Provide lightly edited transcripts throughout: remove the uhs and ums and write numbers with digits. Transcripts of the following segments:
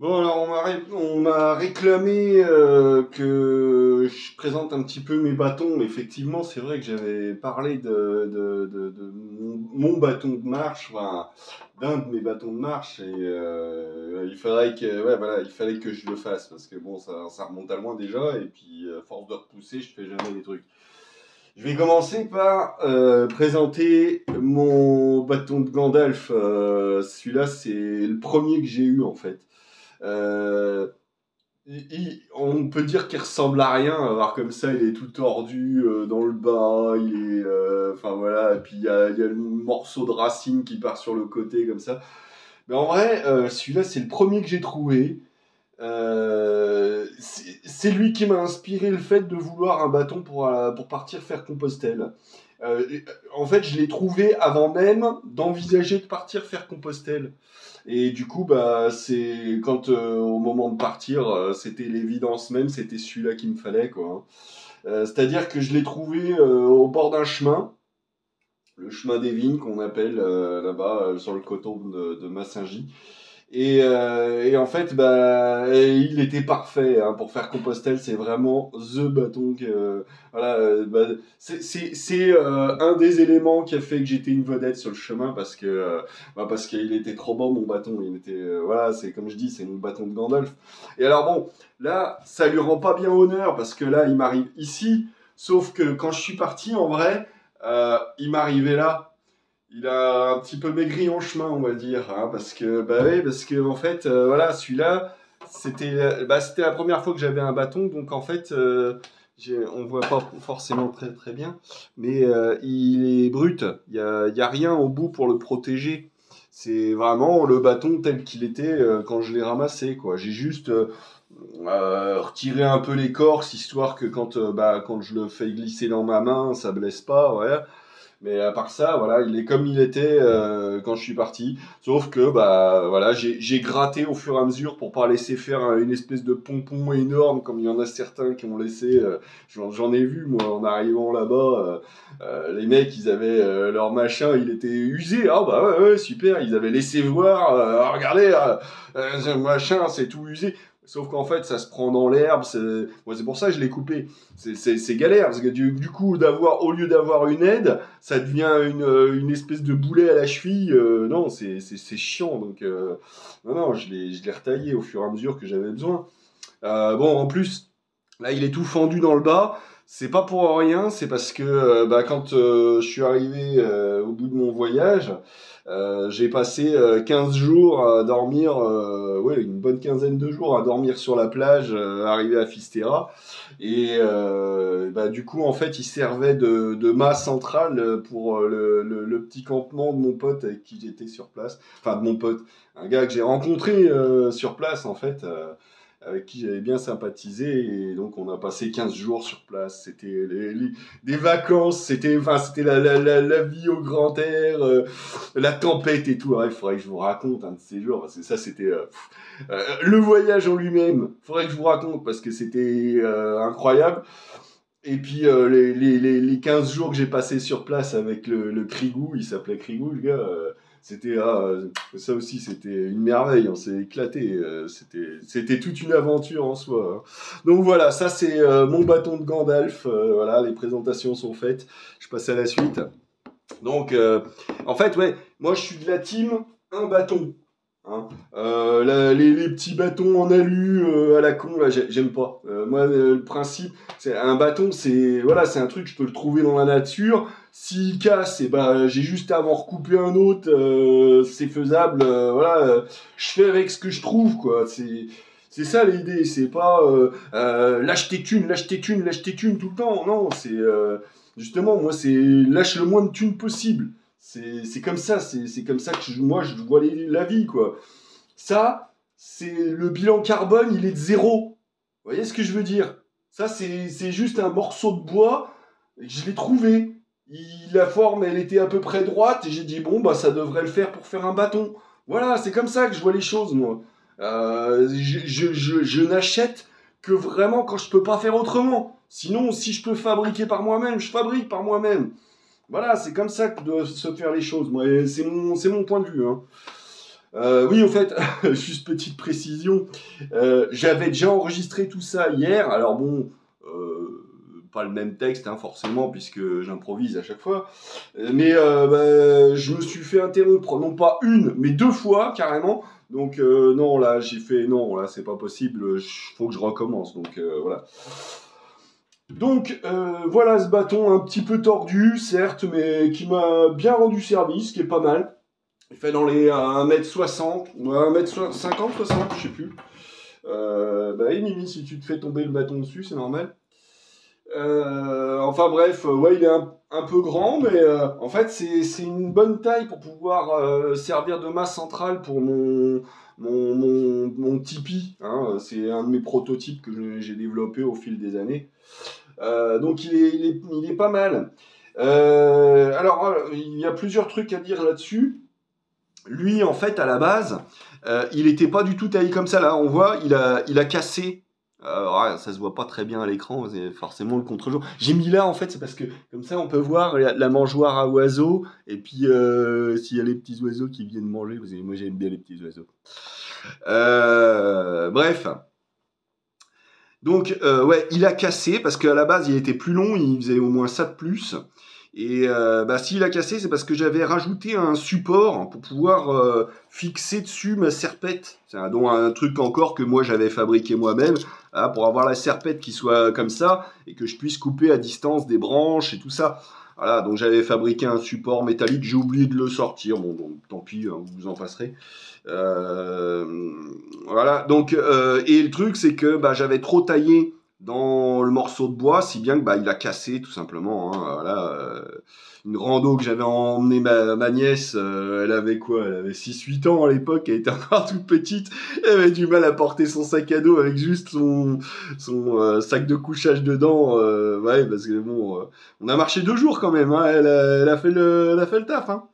Bon, alors on m'a réclamé que je présente un petit peu mes bâtons. Effectivement, c'est vrai que j'avais parlé de mon bâton de marche, enfin, d'un de mes bâtons de marche, et ouais, voilà, il fallait que je le fasse parce que bon, ça remonte à loin déjà, et puis à force de repousser, je fais jamais les trucs. Je vais commencer par présenter mon bâton de Gandalf. Celui-là, c'est le premier que j'ai eu en fait. Euh, on peut dire qu'il ressemble à rien, alors comme ça, il est tout tordu dans le bas, enfin voilà, et puis il y a le morceau de racine qui part sur le côté comme ça. Mais en vrai, celui-là, c'est le premier que j'ai trouvé. C'est lui qui m'a inspiré le fait de vouloir un bâton pour partir faire Compostelle. Euh, En fait, je l'ai trouvé avant même d'envisager de partir faire Compostelle. Et du coup, bah, c'est quand au moment de partir, c'était l'évidence même, c'était celui-là qu'il me fallait, quoi. C'est-à-dire que je l'ai trouvé au bord d'un chemin, le chemin des vignes qu'on appelle là-bas sur le coteau de Massingy. Et en fait, bah, il était parfait hein, pour faire Compostelle. C'est vraiment the bâton que, voilà, bah, c'est un des éléments qui a fait que j'étais une vedette sur le chemin parce qu'il était trop bon mon bâton. Il était, voilà, c'est comme je dis, c'est mon bâton de Gandalf. Et alors bon, là, ça lui rend pas bien honneur parce que là, il m'arrive ici. Sauf que quand je suis parti, en vrai, il m'arrivait là. Il a un petit peu maigri en chemin, on va dire, hein, parce que, bah oui, parce que en fait, voilà, celui-là, c'était la première fois que j'avais un bâton, donc en fait, on voit pas forcément très très bien, mais il est brut. Il y a rien au bout pour le protéger. C'est vraiment le bâton tel qu'il était quand je l'ai ramassé, quoi. J'ai juste retiré un peu l'écorce, histoire que quand je le fais glisser dans ma main, ça blesse pas, ouais. Mais à part ça, voilà, il est comme il était quand je suis parti. Sauf que, bah, voilà, j'ai gratté au fur et à mesure pour pas laisser faire une espèce de pompon énorme comme il y en a certains qui ont laissé. J'en ai vu, moi, en arrivant là-bas. Les mecs, ils avaient leur machin, il était usé. Ah, bah ouais, ouais, super. Ils avaient laissé voir. Regardez, ce machin, c'est tout usé. Sauf qu'en fait, ça se prend dans l'herbe. C'est pour ça que je l'ai coupé. C'est galère. Parce que du coup, au lieu d'avoir une aide, ça devient une espèce de boulet à la cheville. Non, c'est chiant. Donc, non, non, je l'ai retaillé au fur et à mesure que j'avais besoin. Bon, en plus, là, il est tout fendu dans le bas. C'est pas pour rien, c'est parce que bah, quand je suis arrivé au bout de mon voyage, j'ai passé 15 jours à dormir, ouais, une bonne quinzaine de jours à dormir sur la plage, arrivé à Fisterra. Et bah, du coup, en fait, il servait de mât central pour le petit campement de mon pote avec qui j'étais sur place. Enfin, de mon pote, un gars que j'ai rencontré sur place, en fait. Avec qui j'avais bien sympathisé et donc on a passé 15 jours sur place, c'était des vacances, c'était la vie au grand air, la tempête et tout. Ouais, il faudrait que je vous raconte un de ces jours parce que ça c'était le voyage en lui-même, il faudrait que je vous raconte parce que c'était incroyable. Et puis les 15 jours que j'ai passé sur place avec le Krigou, il s'appelait Krigou le gars, ça aussi c'était une merveille, on s'est éclaté, c'était toute une aventure en soi. Hein. Donc voilà, ça c'est mon bâton de Gandalf, voilà, les présentations sont faites, je passe à la suite. Donc en fait ouais, moi je suis de la team un bâton. Hein. Les petits bâtons en alu à la con, là, j'aime pas. Moi, le principe, c'est un bâton, c'est voilà, c'est un truc, je peux le trouver dans la nature. S'il casse, et ben, j'ai juste à en recouper un autre, c'est faisable. Voilà, je fais avec ce que je trouve, quoi. C'est ça l'idée. C'est pas lâche tes thunes, lâche tes thunes, lâche tes thunes tout le temps. Non, c'est justement, moi, c'est lâche le moins de thunes possible. C'est comme ça, c'est comme ça que moi je vois la vie, quoi. Ça, c'est le bilan carbone, il est de zéro. Vous voyez ce que je veux dire? Ça, c'est juste un morceau de bois, je l'ai trouvé. La forme, elle était à peu près droite, et j'ai dit, bon, bah ça devrait le faire pour faire un bâton. Voilà, c'est comme ça que je vois les choses, moi. Je n'achète que vraiment quand je peux pas faire autrement. Sinon, si je peux fabriquer par moi-même, je fabrique par moi-même. Voilà, c'est comme ça que doivent se faire les choses. Moi, c'est mon point de vue. Hein. Oui, au fait, juste petite précision, j'avais déjà enregistré tout ça hier, alors bon, pas le même texte, hein, forcément, puisque j'improvise à chaque fois, mais bah, je me suis fait interrompre, non pas une, mais 2 fois, carrément, donc non, là, j'ai fait, non, là, c'est pas possible, faut que je recommence, donc voilà. Donc voilà ce bâton un petit peu tordu, certes, mais qui m'a bien rendu service, qui est pas mal. Il fait dans les 1m60, ou 1m50, 60, je sais plus. Bah oui, Mimi, si tu te fais tomber le bâton dessus, c'est normal. Enfin bref, ouais, il est un peu grand, mais en fait, c'est une bonne taille pour pouvoir servir de masse centrale pour mon Tipeee. Hein. C'est un de mes prototypes que j'ai développé au fil des années. Donc il est pas mal. Alors, il y a plusieurs trucs à dire là-dessus. Lui, en fait, à la base, il n'était pas du tout taillé comme ça. Là, on voit, il a cassé. Ouais, ça se voit pas très bien à l'écran, c'est forcément le contre-jour. J'ai mis là, en fait, c'est parce que comme ça, on peut voir la mangeoire à oiseaux. Et puis, s'il y a les petits oiseaux qui viennent manger, parce que moi, j'aime bien les petits oiseaux. Bref. Donc, ouais, il a cassé parce qu'à la base, il était plus long, il faisait au moins ça de plus. Et bah, s'il a cassé, c'est parce que j'avais rajouté un support pour pouvoir fixer dessus ma serpette. C'est un truc encore que moi j'avais fabriqué moi-même, hein, pour avoir la serpette qui soit comme ça et que je puisse couper à distance des branches et tout ça. Voilà, donc j'avais fabriqué un support métallique, j'ai oublié de le sortir. Bon, donc tant pis, hein, vous en passerez. Voilà, donc, et le truc, c'est que bah, j'avais trop taillé dans le morceau de bois, si bien que bah, il a cassé tout simplement. Hein, voilà, une rando que j'avais emmené ma nièce, elle avait quoi? Elle avait 6-8 ans à l'époque, elle était encore toute petite, elle avait du mal à porter son sac à dos avec juste son sac de couchage dedans. Ouais, parce que bon, on a marché 2 jours quand même, hein, elle a fait le taf. Hein.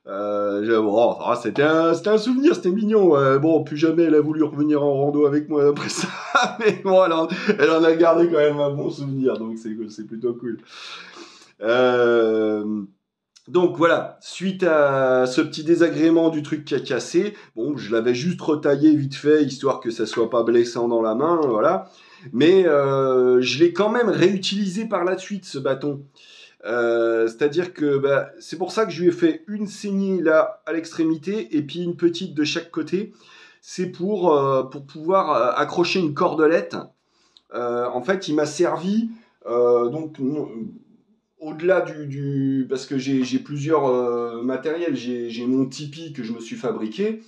Bon, c'était un souvenir, c'était mignon. Bon, plus jamais elle a voulu revenir en rando avec moi après ça, mais bon, elle en a gardé quand même un bon souvenir, donc c'est plutôt cool. Donc voilà, suite à ce petit désagrément du truc qui a cassé, bon, je l'avais juste retaillé vite fait, histoire que ça soit pas blessant dans la main, voilà. Mais je l'ai quand même réutilisé par la suite, ce bâton. C'est-à-dire que bah, c'est pour ça que je lui ai fait une saignée là à l'extrémité et puis une petite de chaque côté. C'est pour pouvoir accrocher une cordelette. En fait, il m'a servi donc au-delà parce que j'ai plusieurs matériels. J'ai mon Tipeee que je me suis fabriqué.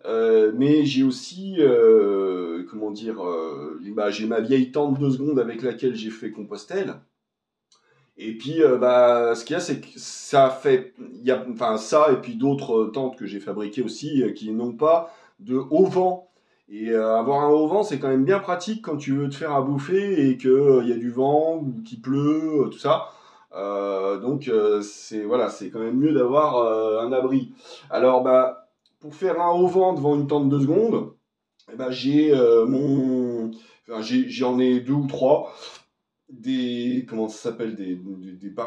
Mais j'ai aussi, comment dire, bah, j'ai ma vieille tente 2 secondes avec laquelle j'ai fait Compostelle. Et puis, bah, ce qu'il y a, c'est que ça fait, il y a, enfin, ça et puis d'autres tentes que j'ai fabriquées aussi, qui n'ont pas de haut vent. Et avoir un haut vent, c'est quand même bien pratique quand tu veux te faire à bouffer et que il y a du vent ou qu'il pleut, tout ça. Donc, c'est voilà, c'est quand même mieux d'avoir un abri. Alors, bah, pour faire un haut vent devant une tente 2 secondes, eh ben, j'en ai 2 ou 3 comment ça s'appelle,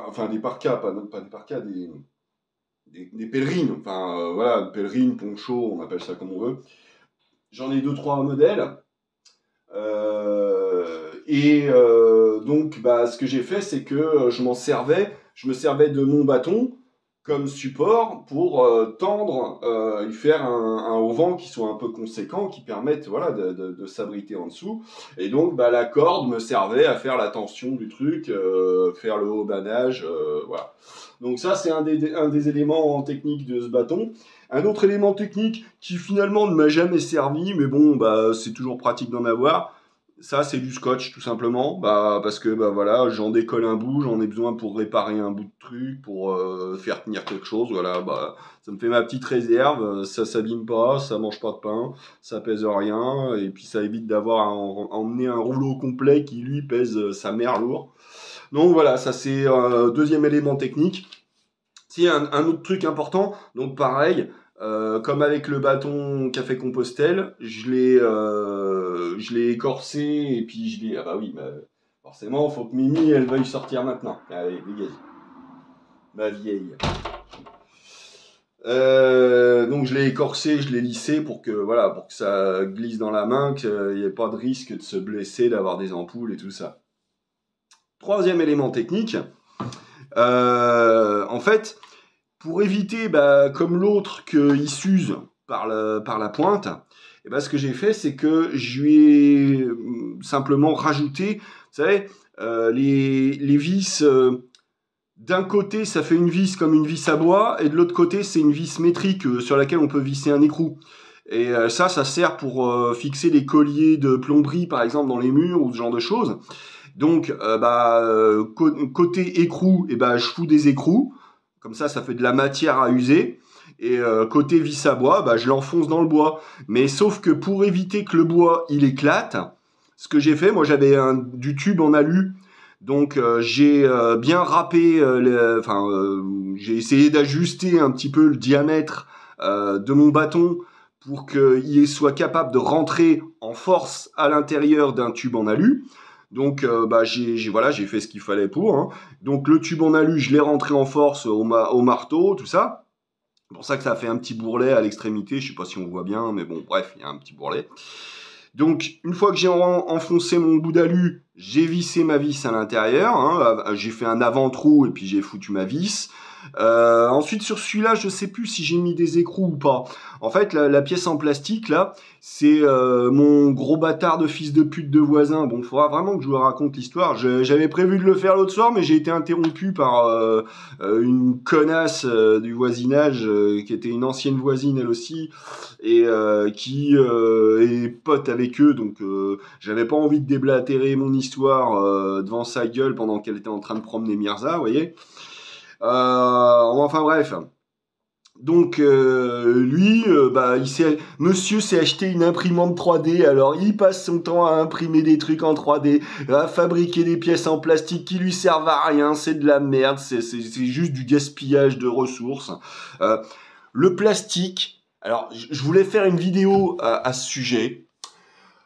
enfin des parkas, pas des parkas, des pèlerines, enfin voilà, pèlerines, poncho, on appelle ça comme on veut. J'en ai 2-3 modèles. Donc bah, ce que j'ai fait, c'est que je me servais de mon bâton comme support pour tendre et faire un auvent qui soit un peu conséquent, qui permette voilà, de s'abriter en dessous. Et donc bah, la corde me servait à faire la tension du truc, faire le haubanage, voilà. Donc ça c'est un des éléments techniques de ce bâton. Un autre élément technique qui finalement ne m'a jamais servi, mais bon bah, c'est toujours pratique d'en avoir. Ça, c'est du scotch, tout simplement, bah, parce que bah, voilà, j'en décolle un bout, j'en ai besoin pour réparer un bout de truc, pour faire tenir quelque chose, voilà, bah, ça me fait ma petite réserve, ça s'abîme pas, ça mange pas de pain, ça pèse rien, et puis ça évite d'avoir à emmener un rouleau complet qui, lui, pèse sa mère lourd. Donc voilà, ça c'est un deuxième élément technique. C'est un autre truc important, donc pareil, comme avec le bâton Café Compostelle, je l'ai écorcé et puis je l'ai... Ah bah oui, bah, forcément, faut que Mimi, elle veuille sortir maintenant. Allez, dégage. Ma vieille. Donc je l'ai écorcé, je l'ai lissé pour que voilà, pour que ça glisse dans la main, qu'il n'y ait pas de risque de se blesser, d'avoir des ampoules et tout ça. Troisième élément technique, en fait, pour éviter, comme l'autre, qu'il s'use par la pointe, et ce que j'ai fait, c'est que je lui ai simplement rajouté, vous savez, les vis. D'un côté, ça fait une vis comme une vis à bois, et de l'autre côté, c'est une vis métrique sur laquelle on peut visser un écrou. Et ça sert pour fixer les colliers de plomberie, par exemple, dans les murs ou ce genre de choses. Donc, côté écrou, je fous des écrous. Comme ça fait de la matière à user. Et côté vis à bois, je l'enfonce dans le bois. Mais sauf que pour éviter que le bois, il éclate, ce que j'ai fait, moi j'avais du tube en alu. Donc j'ai bien râpé, j'ai essayé d'ajuster un petit peu le diamètre de mon bâton pour qu'il soit capable de rentrer en force à l'intérieur d'un tube en alu. Donc j'ai fait ce qu'il fallait pour. Hein. Donc le tube en alu, je l'ai rentré en force au marteau, tout ça. C'est pour ça que ça a fait un petit bourrelet à l'extrémité. Je sais pas si on voit bien, mais bon, bref, il y a un petit bourrelet. Donc, une fois que j'ai enfoncé mon bout d'alu, j'ai vissé ma vis à l'intérieur. Hein, j'ai fait un avant-trou et puis j'ai foutu ma vis. Ensuite, sur celui-là, je sais plus si j'ai mis des écrous ou pas. En fait, la pièce en plastique, là, c'est mon gros bâtard de fils de pute de voisin. Bon, il faudra vraiment que je vous raconte l'histoire. J'avais prévu de le faire l'autre soir, mais j'ai été interrompu par une connasse du voisinage, qui était une ancienne voisine, elle aussi, et qui est pote avec eux. Donc, j'avais pas envie de déblatérer mon histoire devant sa gueule pendant qu'elle était en train de promener Mirza, vous voyez. Enfin bref. Donc lui, monsieur s'est acheté une imprimante 3D, alors il passe son temps à imprimer des trucs en 3D, à fabriquer des pièces en plastique qui lui servent à rien, c'est de la merde, c'est juste du gaspillage de ressources. Le plastique, alors je voulais faire une vidéo à ce sujet.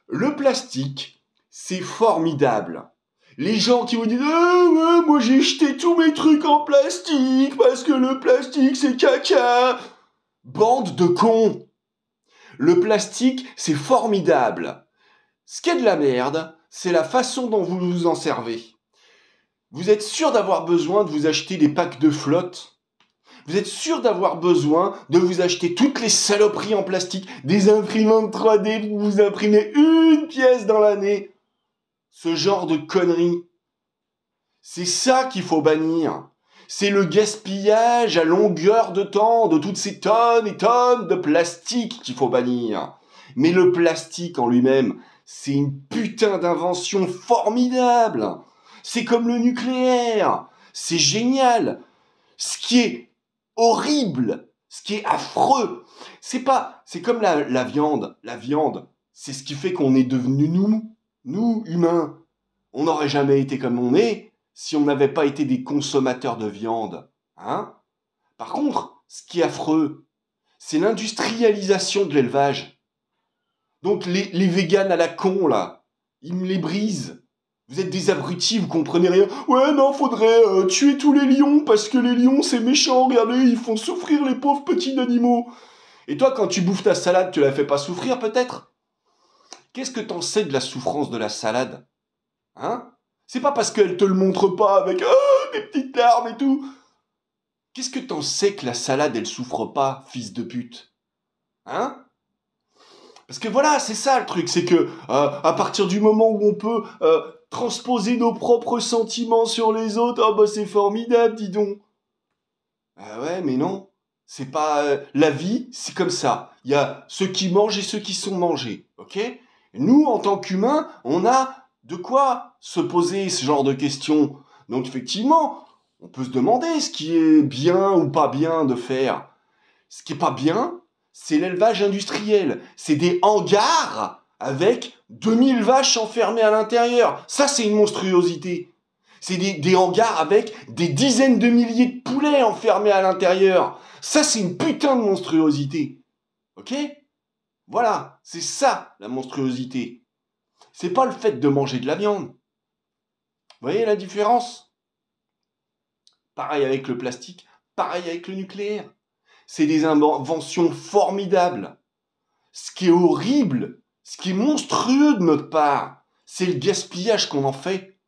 Le plastique, c'est formidable. Les gens qui vous disent ouais, moi j'ai jeté tous mes trucs en plastique parce que le plastique c'est caca. Bande de cons. Le plastique c'est formidable. Ce qui est de la merde, c'est la façon dont vous vous en servez. Vous êtes sûr d'avoir besoin de vous acheter des packs de flotte? Vous êtes sûr d'avoir besoin de vous acheter toutes les saloperies en plastique, des imprimantes 3D pour vous imprimer une pièce dans l'année? Ce genre de conneries. C'est ça qu'il faut bannir. C'est le gaspillage à longueur de temps de toutes ces tonnes et tonnes de plastique qu'il faut bannir. Mais le plastique en lui-même, c'est une putain d'invention formidable. C'est comme le nucléaire. C'est génial. Ce qui est horrible, ce qui est affreux, c'est comme la viande. La viande, c'est ce qui fait qu'on est devenu nous, humains. On n'aurait jamais été comme on est si on n'avait pas été des consommateurs de viande. Hein? Par contre, ce qui est affreux, c'est l'industrialisation de l'élevage. Donc les véganes à la con, là, ils me les brisent. Vous êtes des abrutis, vous comprenez rien. Ouais, non, faudrait tuer tous les lions, parce que les lions, c'est méchant, regardez, ils font souffrir les pauvres petits animaux. Et toi, quand tu bouffes ta salade, tu la fais pas souffrir, peut-être? Qu'est-ce que t'en sais de la souffrance de la salade? Hein? C'est pas parce qu'elle te le montre pas avec des petites larmes et tout. Qu'est-ce que t'en sais que la salade, elle souffre pas, fils de pute? Hein? Parce que voilà, c'est ça le truc, c'est que à partir du moment où on peut transposer nos propres sentiments sur les autres, c'est formidable, dis donc. Ah ouais, mais non. C'est pas... la vie, c'est comme ça. Il y a ceux qui mangent et ceux qui sont mangés, ok? Nous, en tant qu'humains, on a de quoi se poser ce genre de questions. Donc effectivement, on peut se demander ce qui est bien ou pas bien de faire. Ce qui est pas bien, c'est l'élevage industriel. C'est des hangars avec 2000 vaches enfermées à l'intérieur. Ça, c'est une monstruosité. C'est des hangars avec des dizaines de milliers de poulets enfermés à l'intérieur. Ça, c'est une putain de monstruosité. Ok? Voilà, c'est ça, la monstruosité. C'est pas le fait de manger de la viande. Vous voyez la différence? Pareil avec le plastique, pareil avec le nucléaire. c'est des inventions formidables. Ce qui est horrible, ce qui est monstrueux de notre part, c'est le gaspillage qu'on en fait.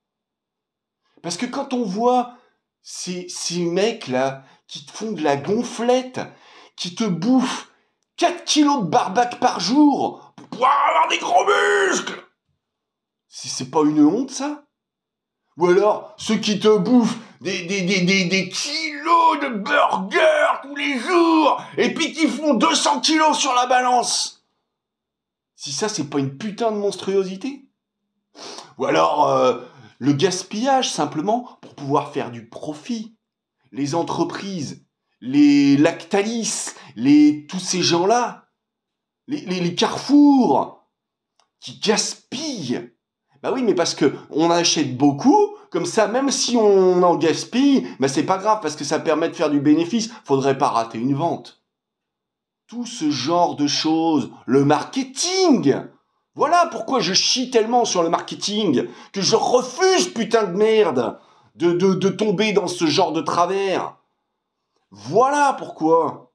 Parce que quand on voit ces mecs-là qui te font de la gonflette, qui te bouffent 4 kilos de barbac par jour pour pouvoir avoir des gros muscles, c'est pas une honte, ça? Ou alors, ceux qui te bouffent des kilos de burgers tous les jours, et puis qui font 200 kilos sur la balance. Si ça, c'est pas une putain de monstruosité? Ou alors, le gaspillage, simplement, pour pouvoir faire du profit. Les entreprises, les Lactalis, tous ces gens-là, les Carrefour, qui gaspillent. Bah oui, mais parce que on achète beaucoup, comme ça, même si on en gaspille, bah c'est pas grave, parce que ça permet de faire du bénéfice. Faudrait pas rater une vente. Tout ce genre de choses, le marketing. Voilà pourquoi je chie tellement sur le marketing, que je refuse, putain de merde, de tomber dans ce genre de travers. Voilà pourquoi.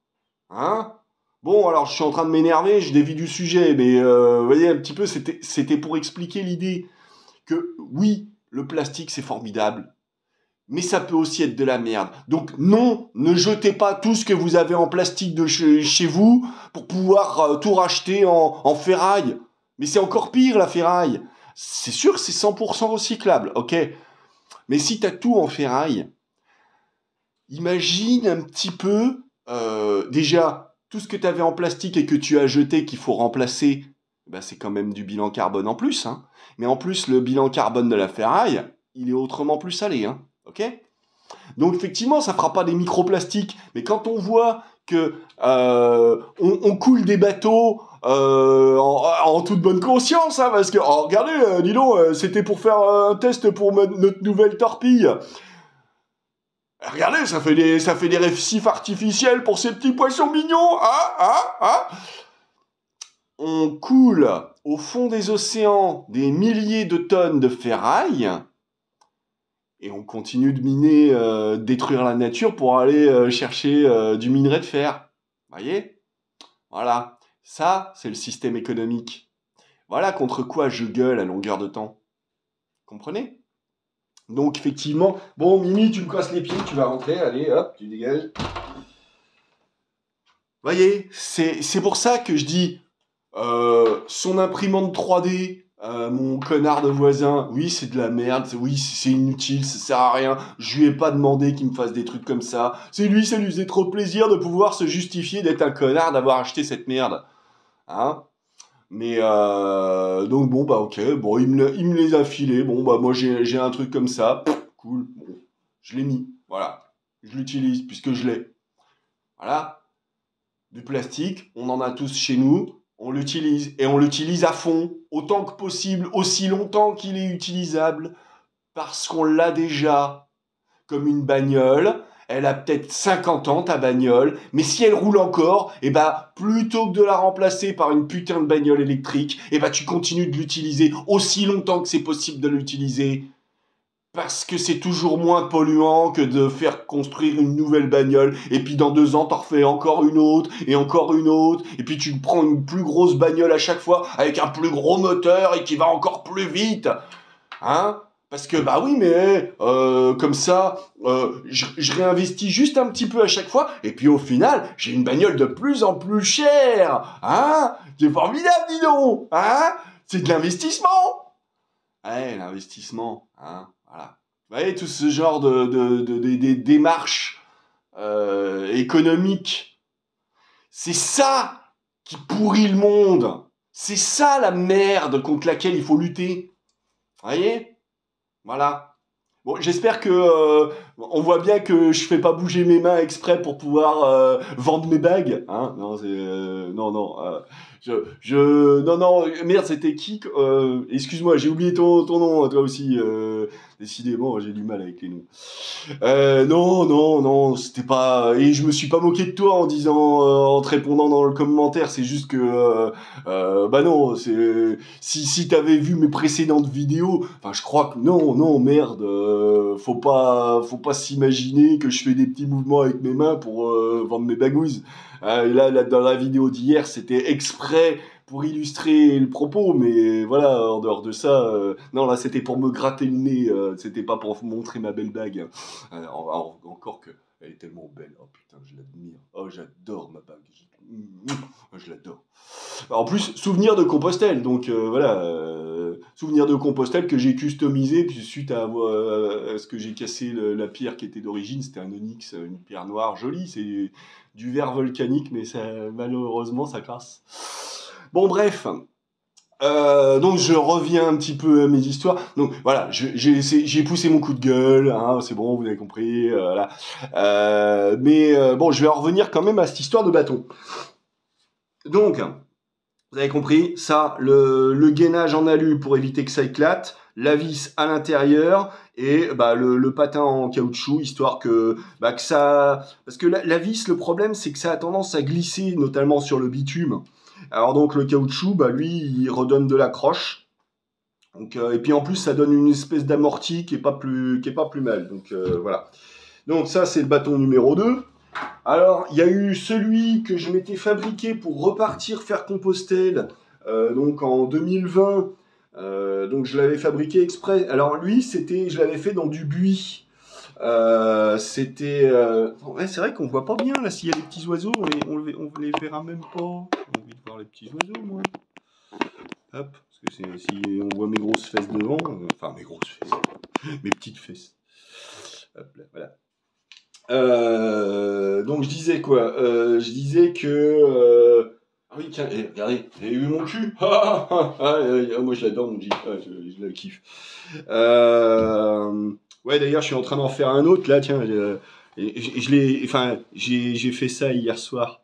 Hein? Bon, alors je suis en train de m'énerver, je dévie du sujet, mais vous voyez un petit peu, c'était pour expliquer l'idée que oui, le plastique c'est formidable, mais ça peut aussi être de la merde. Donc non, ne jetez pas tout ce que vous avez en plastique de chez vous pour pouvoir tout racheter en ferraille. Mais c'est encore pire la ferraille. C'est sûr que c'est 100% recyclable, ok. Mais si t'as tout en ferraille, imagine un petit peu, déjà, tout ce que t'avais en plastique et que tu as jeté qu'il faut remplacer, bah c'est quand même du bilan carbone en plus, hein. Mais en plus, le bilan carbone de la ferraille, il est autrement plus salé, hein, ok. Donc effectivement, ça fera pas des microplastiques, mais quand on voit que on coule des bateaux en toute bonne conscience, hein, parce que regardez, dis donc, c'était pour faire un test pour notre nouvelle torpille. Regardez, ça fait des récifs artificiels pour ces petits poissons mignons, hein. On coule au fond des océans des milliers de tonnes de ferraille. Et on continue de miner, détruire la nature pour aller chercher du minerai de fer. Voyez? Voilà. Ça, c'est le système économique. Voilà contre quoi je gueule à longueur de temps. Comprenez? Donc, effectivement, bon, Mimi, tu me casses les pieds, tu vas rentrer, allez, hop, tu dégages. Voyez? C'est pour ça que je dis, son imprimante 3D, mon connard de voisin, oui, c'est de la merde, oui, c'est inutile, ça sert à rien, je lui ai pas demandé qu'il me fasse des trucs comme ça, ça lui faisait trop plaisir de pouvoir se justifier d'être un connard, d'avoir acheté cette merde, hein. Mais, donc bon, bah ok, bon, il me les a filés, bon, bah moi j'ai un truc comme ça, cool, bon, je l'ai mis, voilà, je l'utilise, puisque je l'ai, voilà. Du plastique, on en a tous chez nous, on l'utilise, et on l'utilise à fond, autant que possible, aussi longtemps qu'il est utilisable, parce qu'on l'a déjà, comme une bagnole. Elle a peut-être 50 ans, ta bagnole, mais si elle roule encore, et bah, plutôt que de la remplacer par une putain de bagnole électrique, et bah, tu continues de l'utiliser aussi longtemps que c'est possible de l'utiliser, parce que c'est toujours moins polluant que de faire construire une nouvelle bagnole, et puis dans 2 ans, t'en refais encore une autre, et puis tu prends une plus grosse bagnole à chaque fois, avec un plus gros moteur, et qui va encore plus vite, hein? Parce que, bah oui, mais comme ça, je réinvestis juste un petit peu à chaque fois, et puis au final, j'ai une bagnole de plus en plus chère, hein? C'est formidable, dis donc, hein? C'est de l'investissement. Ouais, l'investissement, hein, voilà. Vous voyez, tout ce genre de démarches économiques, c'est ça qui pourrit le monde. C'est ça la merde contre laquelle il faut lutter. Vous voyez? Voilà. Bon, j'espère que on voit bien que je fais pas bouger mes mains exprès pour pouvoir vendre mes bagues. Hein, non, c'est non. Non, non, merde, c'était qui excuse-moi, j'ai oublié ton nom, toi aussi. Décidément, j'ai du mal avec les noms. Non, non, non, c'était pas. Et je me suis pas moqué de toi en disant, en te répondant dans le commentaire. C'est juste que, bah non, c'est si t'avais vu mes précédentes vidéos, enfin, je crois que non, non, merde, faut pas s'imaginer que je fais des petits mouvements avec mes mains pour vendre mes bagouses. Là, dans la vidéo d'hier, c'était exprès pour illustrer le propos, mais voilà, en dehors de ça, non, là, c'était pour me gratter le nez, c'était pas pour montrer ma belle bague. Encore que, elle est tellement belle, oh putain, je l'admire, oh, j'adore ma bague, je l'adore. En plus, souvenir de Compostelle, donc voilà, souvenir de Compostelle que j'ai customisé, puis suite à ce que j'ai cassé la pierre qui était d'origine, c'était un onyx, une pierre noire jolie, c'est du verre volcanique, mais ça, malheureusement, ça casse. Bon, bref. Donc je reviens un petit peu à mes histoires. Donc voilà, j'ai poussé mon coup de gueule, hein, c'est bon, vous avez compris. Voilà. Mais bon, je vais en revenir quand même à cette histoire de bâton. Donc, vous avez compris, ça, le gainage en alu pour éviter que ça éclate, la vis à l'intérieur et bah, le patin en caoutchouc, histoire que ça... Parce que la vis, le problème, c'est que ça a tendance à glisser, notamment sur le bitume. Alors donc le caoutchouc, bah, lui, il redonne de l'accroche. Donc, et puis en plus, ça donne une espèce d'amorti qui est pas plus mal. Donc voilà. Donc ça, c'est le bâton numéro 2. Alors, il y a eu celui que je m'étais fabriqué pour repartir faire Compostelle, donc en 2020. Donc je l'avais fabriqué exprès. Alors lui, je l'avais fait dans du buis. Ouais, c'est vrai qu'on voit pas bien là. S'il y a des petits oiseaux, on les verra même pas. J'ai envie de voir les petits oiseaux, moi. Hop, parce que si on voit mes grosses fesses devant, enfin mes grosses fesses, mes petites fesses. Hop là, voilà. Donc je disais quoi je disais que ah oui tiens, regardez, j'ai eu mon cul. Moi je l'adore mon Jeep, je le kiffe. Ouais d'ailleurs je suis en train d'en faire un autre là, tiens, j'ai fait ça hier soir.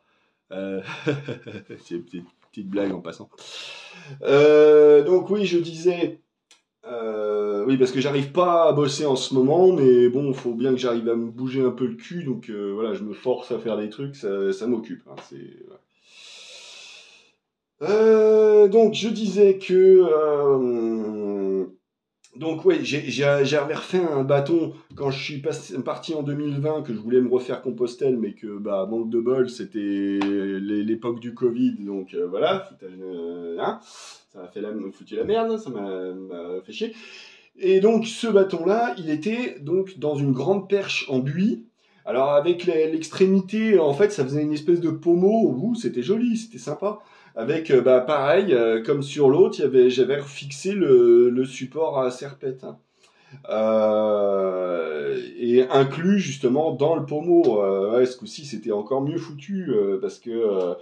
C'est une petite blague en passant. Donc oui je disais. Oui, parce que j'arrive pas à bosser en ce moment, mais bon, il faut bien que j'arrive à me bouger un peu le cul, donc voilà, je me force à faire des trucs, ça m'occupe. Hein, donc, je disais que... donc, ouais, j'avais refait un bâton quand je suis parti en 2020, que je voulais me refaire Compostelle, mais que, bah, manque de bol, c'était l'époque du Covid, donc voilà, hein, ça m'a foutu la merde, ça m'a fait chier. Et donc ce bâton-là, il était donc dans une grande perche en buis. Alors avec l'extrémité, en fait, ça faisait une espèce de pommeau. C'était joli, c'était sympa. Avec, bah, pareil, comme sur l'autre, j'avais refixé le support à serpette. Et inclus justement dans le pommeau. Ouais, ce coup-ci, c'était encore mieux foutu parce que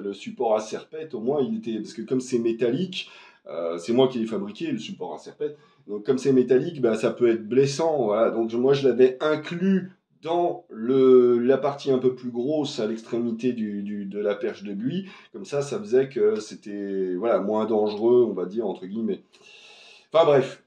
le support à serpette, au moins, il était... Parce que comme c'est métallique, c'est moi qui l'ai fabriqué, le support à serpette. Donc comme c'est métallique, bah, ça peut être blessant. Voilà. Donc moi, je l'avais inclus dans la partie un peu plus grosse à l'extrémité de la perche de buis. Comme ça faisait que c'était voilà, moins dangereux, on va dire, entre guillemets. Enfin bref.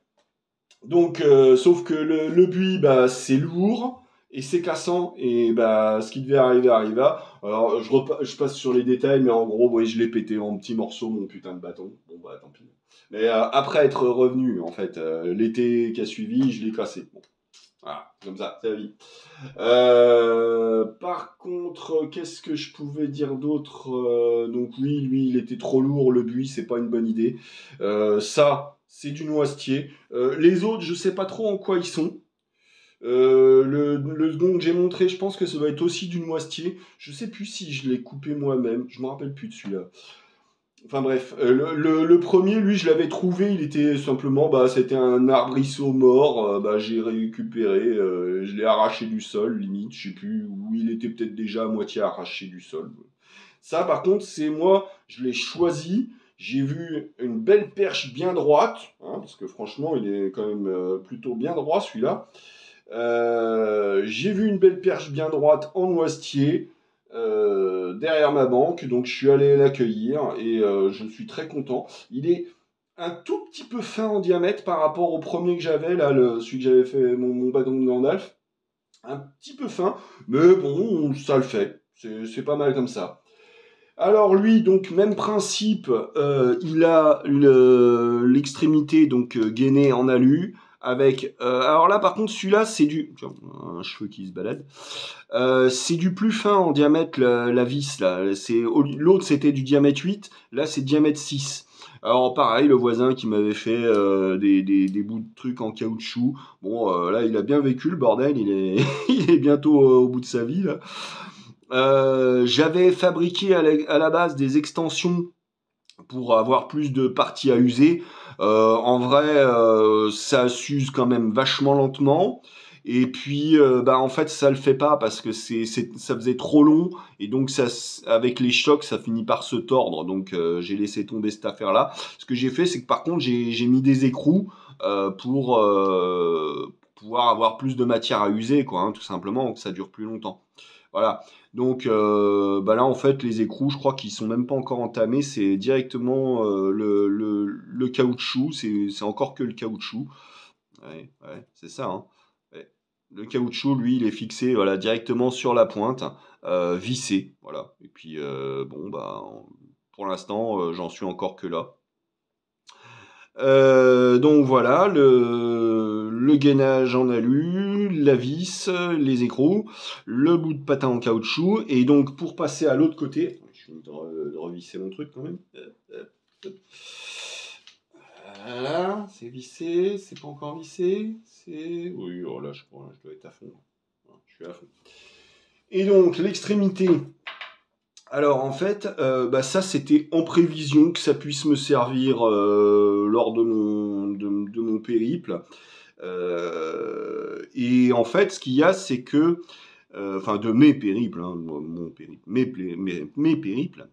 Donc, sauf que le buis, bah, c'est lourd et c'est cassant. Et bah, ce qui devait arriver arriva. Alors, je passe sur les détails, mais en gros, ouais, je l'ai pété en petits morceaux, mon putain de bâton. Bon, bah, tant pis. Mais après être revenu, en fait, l'été qui a suivi, je l'ai cassé. Bon, voilà, comme ça, c'est la vie. Par contre, qu'est-ce que je pouvais dire d'autre donc oui, lui, il était trop lourd, le buis, c'est pas une bonne idée. Ça, c'est du noisetier. Les autres, je sais pas trop en quoi ils sont. Le second que j'ai montré, je pense que ça doit être aussi du noisetier. Je sais plus si je l'ai coupé moi-même, je me rappelle plus de celui-là. Enfin bref, le premier, lui, je l'avais trouvé, il était simplement, bah, c'était un arbrisseau mort, bah, j'ai récupéré, je l'ai arraché du sol, limite, je sais plus, où il était peut-être déjà à moitié arraché du sol. Ça, par contre, c'est moi, je l'ai choisi, j'ai vu une belle perche bien droite, hein, parce que franchement, il est quand même plutôt bien droit, celui-là. J'ai vu une belle perche bien droite en noisetier. derrière ma banque, donc je suis allé l'accueillir et je suis très content. Il est un tout petit peu fin en diamètre par rapport au premier que j'avais, là, celui que j'avais fait, mon bâton de Gandalf. Un petit peu fin, mais bon, ça le fait. C'est pas mal comme ça. Alors lui, donc même principe, il a l'extrémité donc gainée en alu avec. Alors là, par contre, celui-là, c'est du. Tiens, un cheveu qui se balade. C'est du plus fin en diamètre la vis là. L'autre c'était du diamètre 8, là c'est diamètre 6. Alors pareil, le voisin qui m'avait fait des bouts de trucs en caoutchouc. Bon, là il a bien vécu le bordel, il est bientôt au bout de sa vie là. J'avais fabriqué à la base des extensions pour avoir plus de parties à user. En vrai, ça s'use quand même vachement lentement. Et puis, en fait, ça le fait pas parce que ça faisait trop long. Et donc, avec les chocs, ça finit par se tordre. Donc, j'ai laissé tomber cette affaire-là. Ce que j'ai fait, c'est que par contre, j'ai mis des écrous pour pouvoir avoir plus de matière à user, quoi, hein, tout simplement, que ça dure plus longtemps. Voilà. Donc là, en fait, les écrous, je crois qu'ils sont même pas encore entamés. C'est directement le caoutchouc. C'est encore que le caoutchouc. Ouais, c'est ça. Hein. Ouais. Le caoutchouc, lui, il est fixé voilà, directement sur la pointe, vissé. Voilà. Et puis, pour l'instant, j'en suis encore que là. Donc voilà, le gainage en alu, la vis, les écrous, le bout de patin en caoutchouc, et donc pour passer à l'autre côté, je vais de revisser mon truc quand même. Voilà, c'est vissé, c'est pas encore vissé, c'est... Oui, oh là je crois, je dois être à fond. Je suis à fond. Et donc l'extrémité... Alors en fait, ça c'était en prévision que ça puisse me servir lors de mon périple. Et en fait, ce qu'il y a, c'est que, de mes périples, hein, mon périple, mes périples.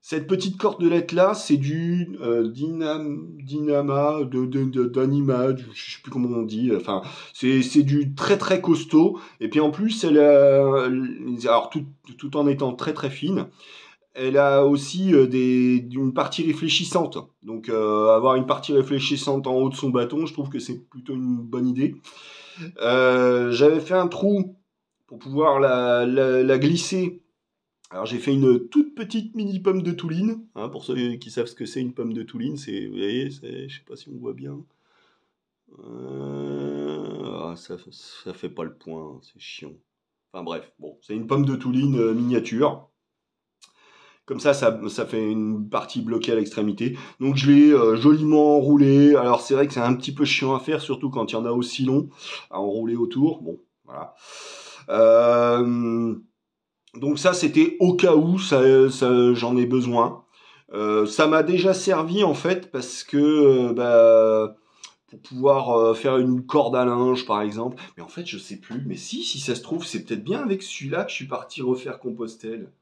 Cette petite cordelette là, c'est du Dynama, d'Animage, je sais plus comment on dit. Enfin, c'est du très très costaud. Et puis en plus, alors tout en étant très très fine, elle a aussi une partie réfléchissante. Donc avoir une partie réfléchissante en haut de son bâton, je trouve que c'est plutôt une bonne idée. J'avais fait un trou pour pouvoir la glisser. Alors j'ai fait une toute petite mini pomme de Touline, hein, pour ceux qui savent ce que c'est une pomme de Touline, vous voyez, je sais pas si on voit bien. Ça fait pas le point, c'est chiant. Enfin bref, bon, c'est une pomme de Touline miniature. Comme ça fait une partie bloquée à l'extrémité. Donc je l'ai joliment enroulé. Alors c'est vrai que c'est un petit peu chiant à faire, surtout quand il y en a aussi long à enrouler autour. Bon, voilà. Donc ça, c'était au cas où j'en ai besoin. Ça m'a déjà servi en fait parce que pour pouvoir faire une corde à linge par exemple. Mais en fait, je sais plus. Mais si ça se trouve, c'est peut-être bien avec celui-là que je suis parti refaire Compostelle.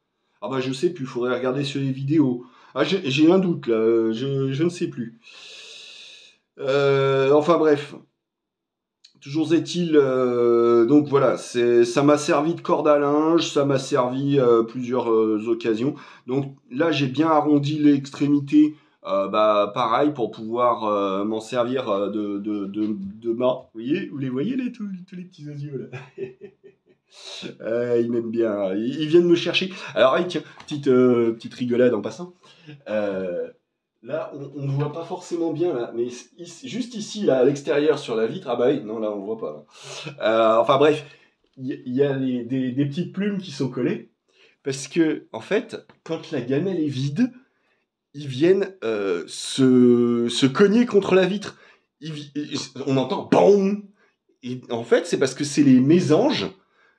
Ah bah je sais plus, il faudrait regarder sur les vidéos. Ah, j'ai un doute là, je ne sais plus. Enfin bref. Toujours est-il, donc voilà, ça m'a servi de corde à linge, ça m'a servi plusieurs occasions. Donc là, j'ai bien arrondi l'extrémité, pareil, pour pouvoir m'en servir de main. Vous les voyez, tous les petits oiseaux là. Ils m'aiment bien, ils viennent me chercher. Alors, tiens, petite rigolade en passant. Là, on ne voit pas forcément bien, là, mais juste ici, là, à l'extérieur, sur la vitre, ah bah oui, non, là, on ne voit pas. Enfin bref, il y a des petites plumes qui sont collées, parce que, en fait, quand la gamelle est vide, ils viennent se cogner contre la vitre. On entend « BAM !» Et en fait, c'est parce que c'est les mésanges,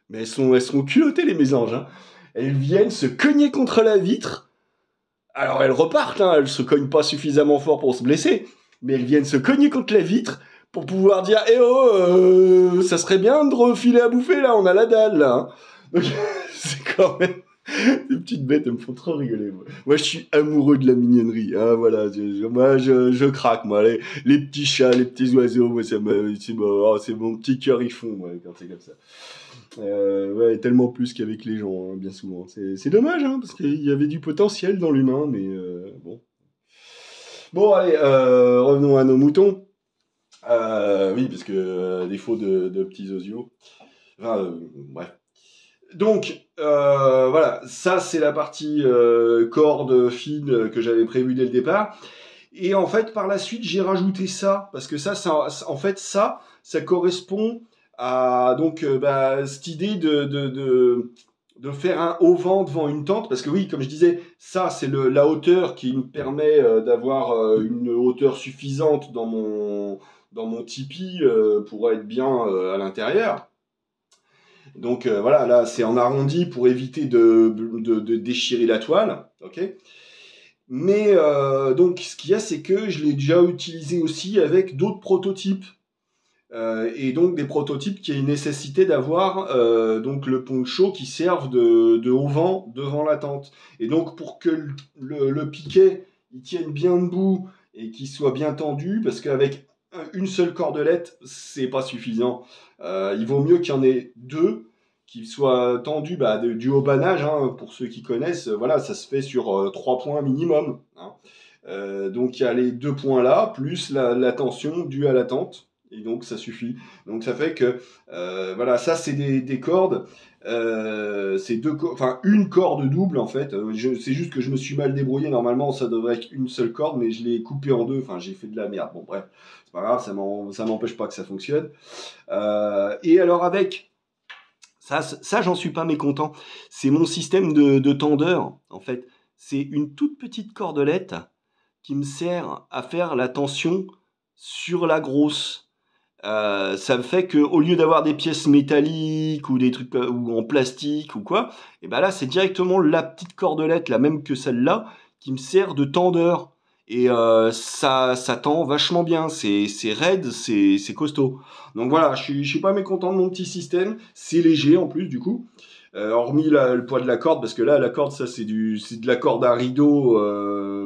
mais elles sont culottées, les mésanges, hein. Elles viennent se cogner contre la vitre. Alors elles repartent, hein, elles se cognent pas suffisamment fort pour se blesser, mais elles viennent se cogner contre la vitre pour pouvoir dire « Eh oh, ça serait bien de refiler à bouffer là, on a la dalle là. » Donc c'est quand même... Ces petites bêtes, elles me font trop rigoler, moi. Moi, je suis amoureux de la mignonnerie. Hein, voilà, moi, je craque, moi. Les petits chats, les petits oiseaux, moi, c'est mon petit cœur, ils font, moi, quand c'est comme ça. Ouais, tellement plus qu'avec les gens, hein, bien souvent. C'est dommage, hein, parce qu'il y avait du potentiel dans l'humain, mais bon. Bon, allez, revenons à nos moutons. Oui, parce que défaut de petits osios. Enfin, bref. Donc, voilà, ça c'est la partie corde fine que j'avais prévue dès le départ. Et en fait, par la suite, j'ai rajouté ça, parce que en fait, ça correspond à donc cette idée de faire un auvent devant une tente, parce que oui, comme je disais, ça c'est la hauteur qui me permet d'avoir une hauteur suffisante dans mon tipi pour être bien à l'intérieur. Donc voilà, là c'est en arrondi pour éviter de déchirer la toile, ok. Mais donc ce qu'il y a, c'est que je l'ai déjà utilisé aussi avec d'autres prototypes. Et donc des prototypes qui a une nécessité d'avoir donc le poncho qui serve de auvent devant la tente. Et donc pour que le piquet il tienne bien debout et qu'il soit bien tendu, parce qu'avec une seule cordelette, c'est pas suffisant. Il vaut mieux qu'il y en ait deux qui soient tendus du haubannage, hein, pour ceux qui connaissent. Voilà, ça se fait sur 3 points minimum. Hein. Donc il y a les 2 points là, plus la tension due à la tente. Et donc ça suffit. Donc ça fait que voilà, ça c'est des cordes. C'est enfin une corde double en fait. C'est juste que je me suis mal débrouillé. Normalement ça devrait être une seule corde, mais je l'ai coupé en deux. Enfin j'ai fait de la merde. Bon bref, c'est pas grave, ça m'empêche pas que ça fonctionne. Et alors avec ça j'en suis pas mécontent. C'est mon système de tendeur en fait. C'est une toute petite cordelette qui me sert à faire la tension sur la grosse. Ça me fait que au lieu d'avoir des pièces métalliques ou des trucs ou en plastique ou quoi, et ben là c'est directement la petite cordelette, la même que celle-là, qui me sert de tendeur. Et ça tend vachement bien, c'est raide, c'est costaud. Donc voilà, je suis pas mécontent de mon petit système, c'est léger en plus du coup. Hormis le poids de la corde, parce que là, la corde, ça, c'est de la corde à rideau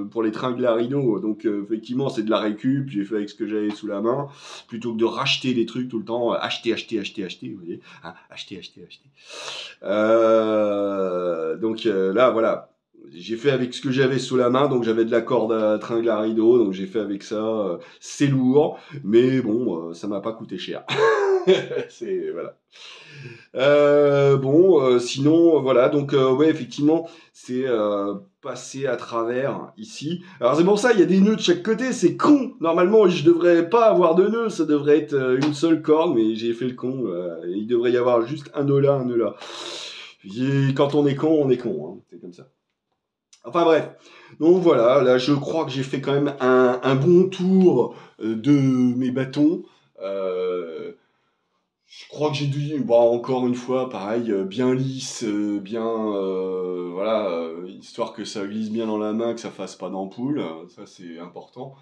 pour les tringles à rideau. Donc, effectivement, c'est de la récup. J'ai fait avec ce que j'avais sous la main, plutôt que de racheter des trucs tout le temps. Acheter, vous voyez, hein, acheter. Donc là, voilà. J'ai fait avec ce que j'avais sous la main, donc j'avais de la corde à tringle à rideau, donc j'ai fait avec ça. C'est lourd, mais bon, ça m'a pas coûté cher. C'est voilà. Sinon, voilà, donc ouais, effectivement, c'est passé à travers ici. Alors c'est pour ça, il y a des nœuds de chaque côté, c'est con. Normalement, je devrais pas avoir de nœuds, ça devrait être une seule corde, mais j'ai fait le con. Il devrait y avoir juste un nœud là, un nœud là. Et quand on est con, hein, c'est comme ça. Enfin bref, donc voilà, là je crois que j'ai fait quand même un bon tour de mes bâtons. Je crois que j'ai dû, bon, encore une fois, pareil, bien lisse, bien, voilà, histoire que ça glisse bien dans la main, que ça fasse pas d'ampoule, ça c'est important.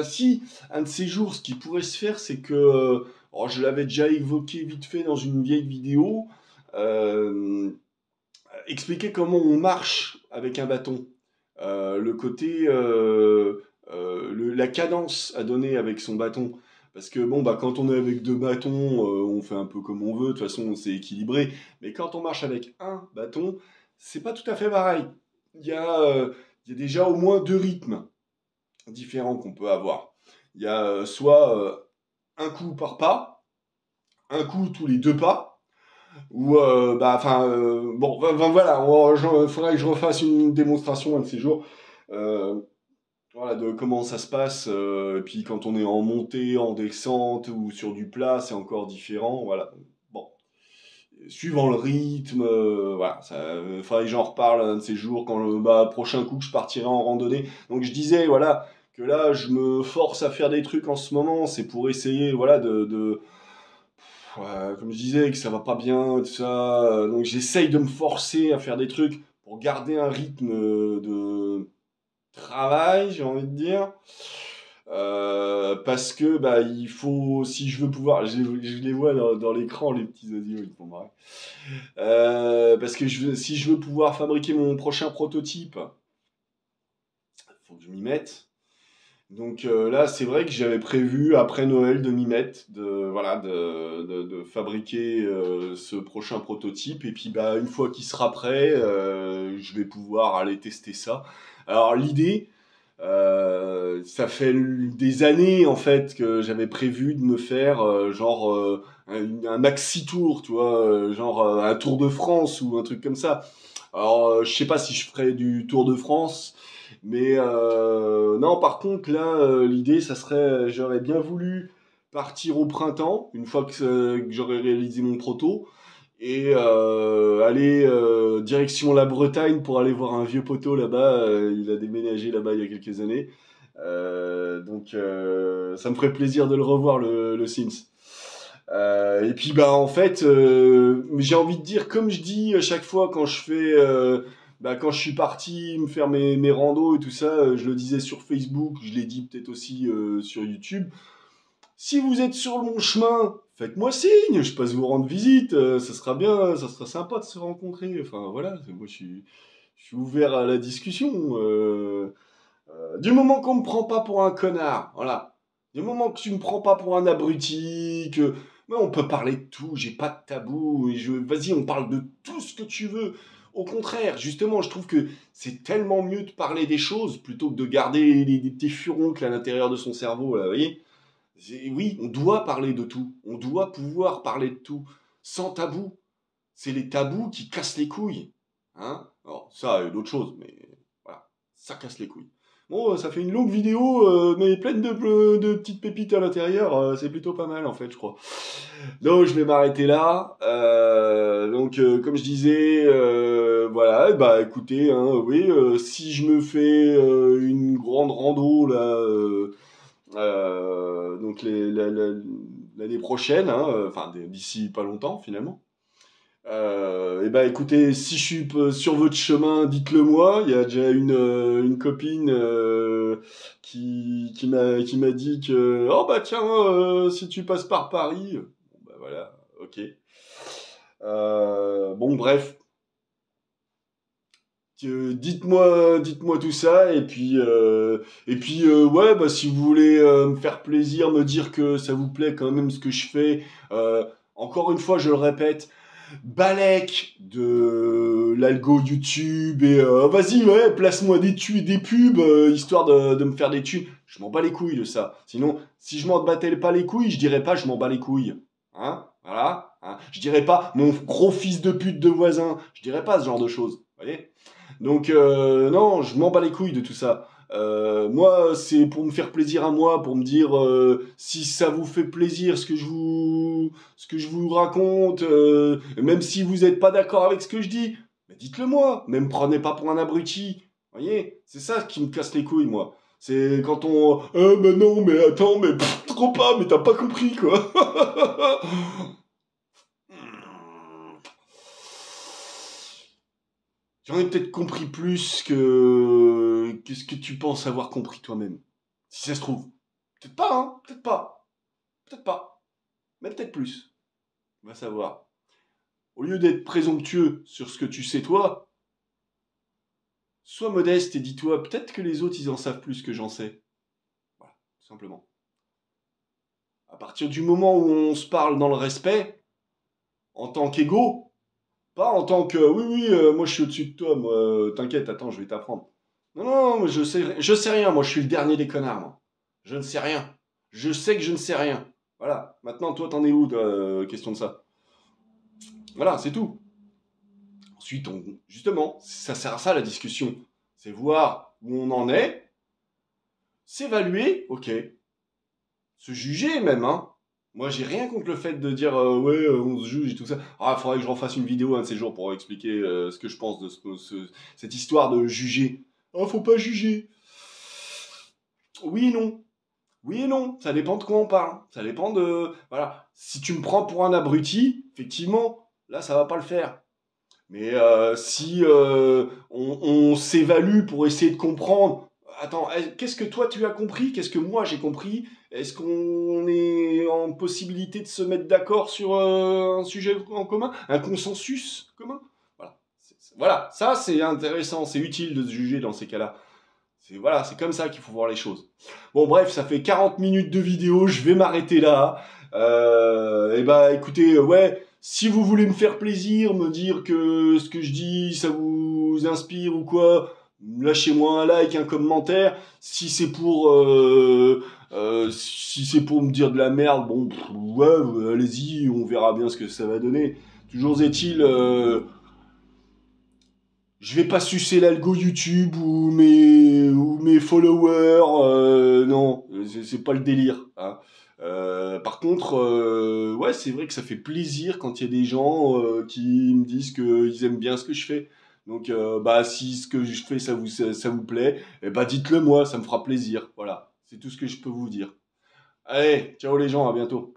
Si, un de ces jours, ce qui pourrait se faire, c'est que, je l'avais déjà évoqué vite fait dans une vieille vidéo, euh, expliquer comment on marche avec un bâton. Le côté, la cadence à donner avec son bâton. Parce que bon, quand on est avec 2 bâtons, on fait un peu comme on veut, de toute façon, c'est équilibré. Mais quand on marche avec un bâton, c'est pas tout à fait pareil. Il y a, il y a déjà au moins 2 rythmes différents qu'on peut avoir. Il y a soit un coup par pas, un coup tous les 2 pas, ou voilà, il faudrait que je refasse une démonstration un de ces jours. Voilà, de comment ça se passe. Et puis quand on est en montée, en descente ou sur du plat, c'est encore différent. Voilà. Bon, suivant le rythme, voilà, ça faudrait que j'en reparle un de ces jours quand le prochain coup que je partirai en randonnée. Donc je disais voilà que là je me force à faire des trucs en ce moment, c'est pour essayer voilà comme je disais que ça va pas bien tout ça. Donc j'essaye de me forcer à faire des trucs pour garder un rythme de travail, j'ai envie de dire. Parce que bah, il faut, si je veux pouvoir, je les vois dans l'écran, les petits audios, ils font marrer. Parce que si je veux pouvoir fabriquer mon prochain prototype, il faut que je m'y mette. Donc là, c'est vrai que j'avais prévu après Noël de m'y mettre, voilà, de fabriquer ce prochain prototype. Et puis bah, une fois qu'il sera prêt, je vais pouvoir aller tester ça. Alors l'idée, ça fait des années en fait que j'avais prévu de me faire un maxi tour, tu vois, un Tour de France ou un truc comme ça. Alors je sais pas si je ferai du Tour de France, mais non, par contre là, l'idée ça serait, j'aurais bien voulu partir au printemps une fois que j'aurais réalisé mon proto et aller direction la Bretagne pour aller voir un vieux poteau là-bas. Il a déménagé là-bas il y a quelques années. Donc ça me ferait plaisir de le revoir, le Sims. Et puis bah en fait, j'ai envie de dire, comme je dis à chaque fois quand je fais, quand je suis parti me faire mes randos et tout ça, je le disais sur Facebook, je l'ai dit peut-être aussi sur YouTube. Si vous êtes sur mon chemin, faites-moi signe, je passe vous rendre visite, ça sera bien, ça sera sympa de se rencontrer. Enfin voilà, moi je suis ouvert à la discussion. Du moment qu'on me prend pas pour un connard, voilà. Du moment que tu me prends pas pour un abruti, que mais on peut parler de tout, j'ai pas de tabou, et vas-y, on parle de tout ce que tu veux. Au contraire, justement, je trouve que c'est tellement mieux de parler des choses plutôt que de garder des petits furoncles à l'intérieur de son cerveau, là, vous voyez. Oui, on doit parler de tout. On doit pouvoir parler de tout. Sans tabou. C'est les tabous qui cassent les couilles. Hein? Alors, ça, et d'autres choses, mais voilà. Ça casse les couilles. Bon, ça fait une longue vidéo, mais pleine de petites pépites à l'intérieur. C'est plutôt pas mal, en fait, je crois. Donc, je vais m'arrêter là. Donc, comme je disais, voilà. Bah, écoutez, hein, oui, si je me fais une grande rando, là... donc l'année prochaine, hein, enfin d'ici pas longtemps finalement. Et ben écoutez, si je suis sur votre chemin, dites-le moi. Il y a déjà une copine qui m'a dit que oh bah tiens, si tu passes par Paris, bon, bah voilà, ok. Bon bref, dites-moi tout ça et puis ouais bah si vous voulez me faire plaisir, me dire que ça vous plaît quand même ce que je fais. Encore une fois, je le répète, balèque de l'algo YouTube et vas-y ouais place-moi des pubs histoire de me faire des thunes. Je m'en bats les couilles de ça. Sinon, si je m'en battais pas les couilles, je dirais pas je m'en bats les couilles. Hein, voilà. Hein. Je dirais pas mon gros fils de pute de voisin. Je dirais pas ce genre de choses. Vous voyez. Donc non, je m'en bats les couilles de tout ça. Moi, c'est pour me faire plaisir à moi, pour me dire si ça vous fait plaisir ce que je vous raconte, même si vous n'êtes pas d'accord avec ce que je dis, mais dites-le moi. Même prenez pas pour un abruti. Vous voyez, c'est ça qui me casse les couilles, moi. C'est quand on mais non, mais attends, mais trop pas, mais t'as pas compris quoi. J'en ai peut-être compris plus que ce que tu penses avoir compris toi-même. Si ça se trouve. Peut-être pas, hein. Peut-être pas. Peut-être pas. Mais peut-être plus. On va savoir. Au lieu d'être présomptueux sur ce que tu sais toi, sois modeste et dis-toi, peut-être que les autres, ils en savent plus que j'en sais. Voilà, tout simplement. À partir du moment où on se parle dans le respect, en tant qu'égaux, pas en tant que oui, oui, moi je suis au-dessus de toi, moi, t'inquiète, attends, je vais t'apprendre. Non, non, moi je sais rien, moi je suis le dernier des connards, moi. Je ne sais rien. Je sais que je ne sais rien. Voilà. Maintenant, toi, t'en es où, question de ça? Voilà, c'est tout. Ensuite, justement, ça sert à ça la discussion. C'est voir où on en est, s'évaluer, ok. Se juger même, hein. Moi, j'ai rien contre le fait de dire ouais, on se juge et tout ça. Ah, il faudrait que je refasse une vidéo un de ces jours pour expliquer ce que je pense de cette histoire de juger. Ah, faut pas juger. Oui et non. Oui et non. Ça dépend de quoi on parle. Ça dépend de. Voilà. Si tu me prends pour un abruti, effectivement, là, ça va pas le faire. Mais si on s'évalue pour essayer de comprendre, attends, qu'est-ce que toi tu as compris? Qu'est-ce que moi j'ai compris? Est-ce qu'on est en possibilité de se mettre d'accord sur un sujet en commun? Un consensus commun? Voilà. Voilà, ça c'est intéressant, c'est utile de se juger dans ces cas-là. Voilà, c'est comme ça qu'il faut voir les choses. Bon, bref, ça fait 40 minutes de vidéo, je vais m'arrêter là. Et bah, écoutez, ouais, si vous voulez me faire plaisir, me dire que ce que je dis, ça vous inspire ou quoi, lâchez-moi un like, un commentaire. Si c'est pour me dire de la merde, bon, ouais, allez-y, on verra bien ce que ça va donner. Toujours est-il, je vais pas sucer l'algo YouTube ou mes followers, non, c'est pas le délire. Hein. Par contre, ouais, c'est vrai que ça fait plaisir quand il y a des gens qui me disent qu'ils aiment bien ce que je fais. Donc, bah, si ce que je fais, ça vous plaît, eh bah, dites-le moi, ça me fera plaisir. Voilà, c'est tout ce que je peux vous dire. Allez, ciao les gens, à bientôt.